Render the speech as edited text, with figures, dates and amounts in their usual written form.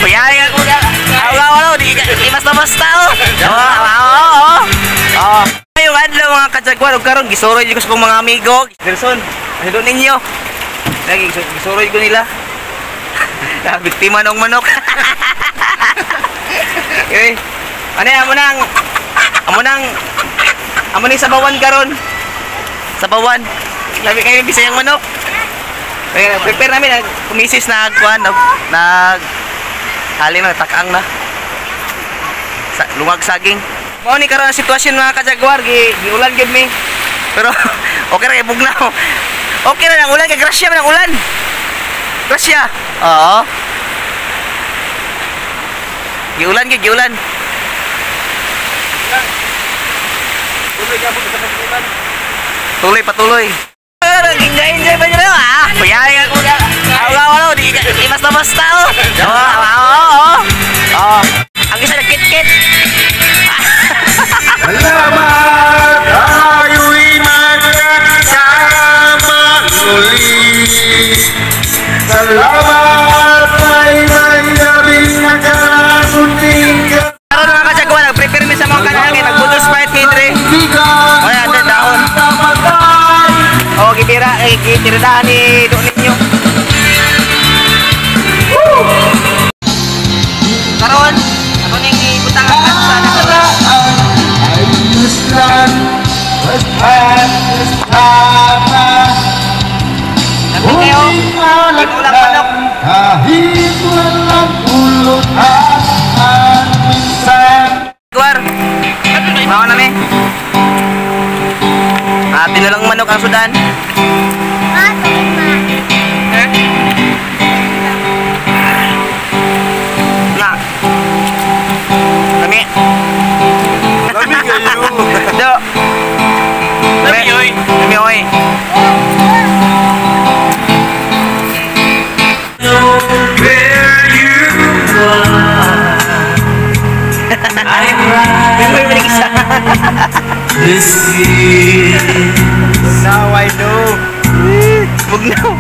Payaya ko na. Aw, di basta-basta oh. Oh. Yung adlaw mga kajaguar, ug karon gisuroy ko sa kong mga amigo. Gerson, ano ninyo? Lagi gisuroy ko nila. Biktima ng manok. Okay. Ano amo nang sabawan karon. Sabawan. Labi kayo bisayang manok. Prepare namin kumisis na kuan nag halin na takang na. Lungag saging. Mao ni karon ang sitwasyon mga kajaguar, giulan gid mi. Pero okay ra bugnaw. Okay ra ang ulan kay grasya man ang ulan. Grasya. Oo. Giulan gid giulan. Tuloy patuloy. Enjoy ba niyo ah? Payaya ko na. Aw, di basta-basta oh. Oh. Ang isa nagkit-kit. Salamat tayo'y magkasama muli. Salamat ay may labing nakakunting ka. Karon mga kajaguar, nag-prepare mi sa mga kanangin, nag-buto Sprite Midre. Oy, ande daon. Oh, gibira gitirdahan ni do ninyo. Karon, ako ning ibutang ang kansa na karon. Nabi kayo, imulang manok. Kahit walang ulot at minsan. Kajaguar, mawa na mi. Tinalang manok ang sudan. Nga. Lami. Lami kayo. Do. Lami oy. Lami oy. Where you are, I'm right. This is now I know. Bugnaw.